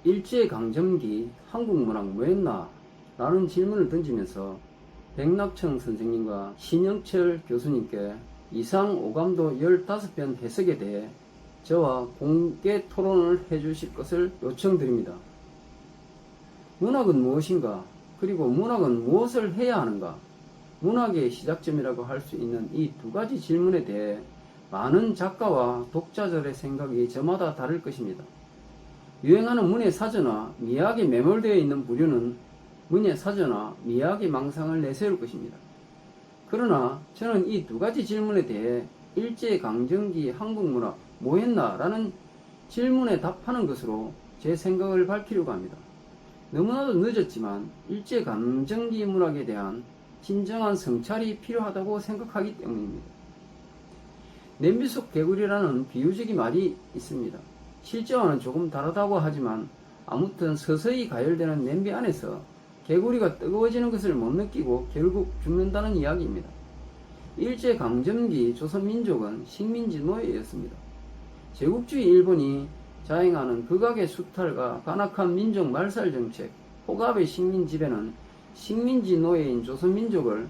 일제강점기 한국문학 뭐였나? 라는 질문을 던지면서 백낙청 선생님과 신영철 교수님께 이상 오감도 15편 해석에 대해 저와 공개 토론을 해주실 것을 요청드립니다. 문학은 무엇인가? 그리고 문학은 무엇을 해야 하는가? 문학의 시작점이라고 할 수 있는 이 두 가지 질문에 대해 많은 작가와 독자들의 생각이 저마다 다를 것입니다. 유행하는 문예사전화, 미학에 매몰되어 있는 부류는 문예사전화, 미학의 망상을 내세울 것입니다. 그러나 저는 이 두 가지 질문에 대해 일제강점기 한국문학 뭐했나? 라는 질문에 답하는 것으로 제 생각을 밝히려고 합니다. 너무나도 늦었지만 일제강점기 문학에 대한 진정한 성찰이 필요하다고 생각하기 때문입니다. 냄비 속 개구리라는 비유적인 말이 있습니다. 실제와는 조금 다르다고 하지만 아무튼 서서히 가열되는 냄비 안에서 개구리가 뜨거워지는 것을 못 느끼고 결국 죽는다는 이야기입니다. 일제강점기 조선민족은 식민지 노예였습니다. 제국주의 일본이 자행하는 극악의 수탈과 간악한 민족 말살 정책, 폭압의 식민지배는 식민지 노예인 조선민족을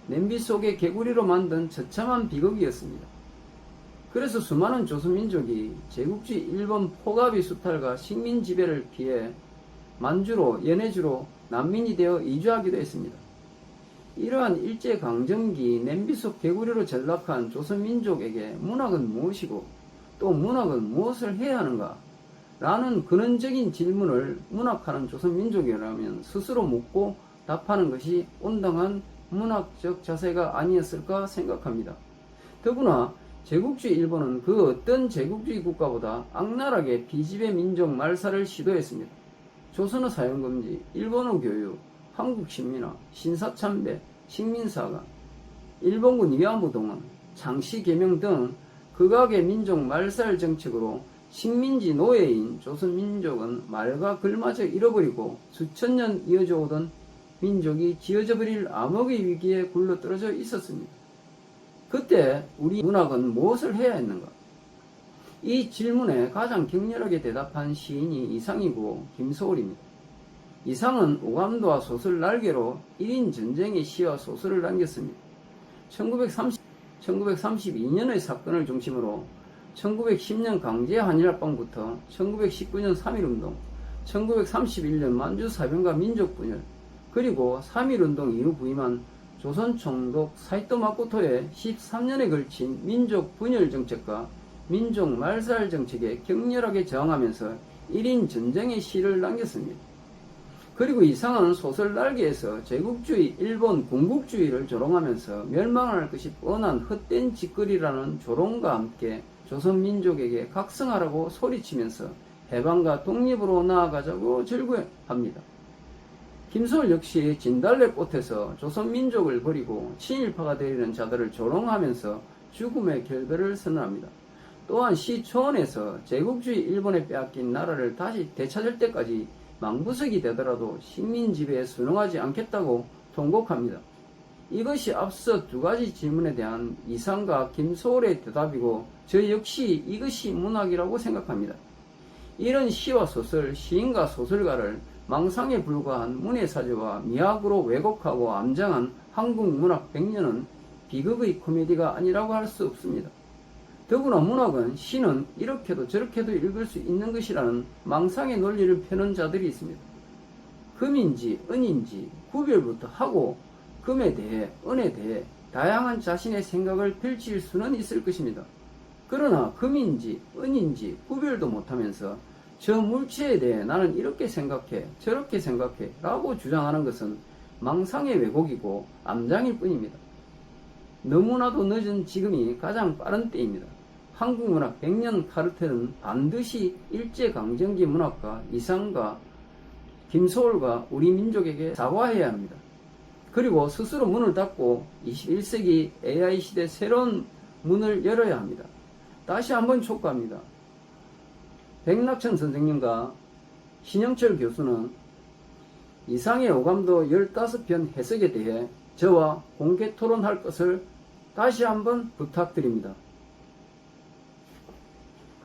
냄비 속의 개구리로 만든 처참한 비극이었습니다. 그래서 수많은 조선민족이 제국주의 일본 폭압의 수탈과 식민지배를 피해 만주로, 연해주로 난민이 되어 이주하기도 했습니다. 이러한 일제강점기 냄비 속 개구리로 전락한 조선민족에게 문학은 무엇이고 또 문학은 무엇을 해야 하는가? 라는 근원적인 질문을 문학하는 조선민족이라면 스스로 묻고 답하는 것이 온당한 문학적 자세가 아니었을까 생각합니다. 더구나 제국주의 일본은 그 어떤 제국주의 국가보다 악랄하게 비지배 민족 말살을 시도했습니다. 조선어 사용금지, 일본어 교육, 한국신민화, 신사참배, 식민사관, 일본군 위안부 동원, 장시개명 등 극악의 민족 말살 정책으로 식민지 노예인 조선민족은 말과 글마저 잃어버리고 수천 년 이어져 오던 민족이 지어져 버릴 암흑의 위기에 굴러떨어져 있었습니다. 그때 우리 문학은 무엇을 해야 했는가? 이 질문에 가장 격렬하게 대답한 시인이 이상이고 김소월입니다. 이상은 오감도와 소설 날개로 1인 전쟁의 시와 소설을 남겼습니다. 1932년의 사건을 중심으로 1910년 강제 한일합방부터 1919년 3.1운동, 1931년 만주사변과 민족분열, 그리고 3.1운동 이후 부임한 조선총독 사이토 마코토의 13년에 걸친 민족분열 정책과 민족말살 정책에 격렬하게 저항하면서 1인 전쟁의 시를 남겼습니다. 그리고 이상은 소설 날개에서 제국주의 일본 군국주의를 조롱하면서 멸망할 것이 뻔한 헛된 짓거리라는 조롱과 함께 조선민족에게 각성하라고 소리치면서 해방과 독립으로 나아가자고 절구합니다. 김소월 역시 진달래꽃에서 조선민족을 버리고 친일파가 되려는 자들을 조롱하면서 죽음의 결별을 선언합니다. 또한 시 초원에서 제국주의 일본에 빼앗긴 나라를 다시 되찾을 때까지 망부석이 되더라도 식민지배에 순응하지 않겠다고 통곡합니다. 이것이 앞서 두 가지 질문에 대한 이상과 김소월의 대답이고 저 역시 이것이 문학이라고 생각합니다. 이런 시와 소설, 시인과 소설가를 망상에 불과한 문예사조와 미학으로 왜곡하고 암장한 한국문학 100년은 비극의 코미디가 아니라고 할 수 없습니다. 더구나 문학은 시는 이렇게도 저렇게도 읽을 수 있는 것이라는 망상의 논리를 펴는 자들이 있습니다. 금인지 은인지 구별부터 하고 금에 대해 은에 대해 다양한 자신의 생각을 펼칠 수는 있을 것입니다. 그러나 금인지 은인지 구별도 못하면서 저 물체에 대해 나는 이렇게 생각해 저렇게 생각해 라고 주장하는 것은 망상의 왜곡이고 암장일 뿐입니다. 너무나도 늦은 지금이 가장 빠른 때입니다. 한국문학 100년 카르텔은 반드시 일제강점기 문학가 이상과 김소월과 우리 민족에게 사과해야 합니다. 그리고 스스로 문을 닫고 21세기 AI 시대 새로운 문을 열어야 합니다. 다시 한번 촉구합니다. 백낙천 선생님과 신영철 교수는 이상의 오감도 15편 해석에 대해 저와 공개 토론할 것을 다시 한번 부탁드립니다.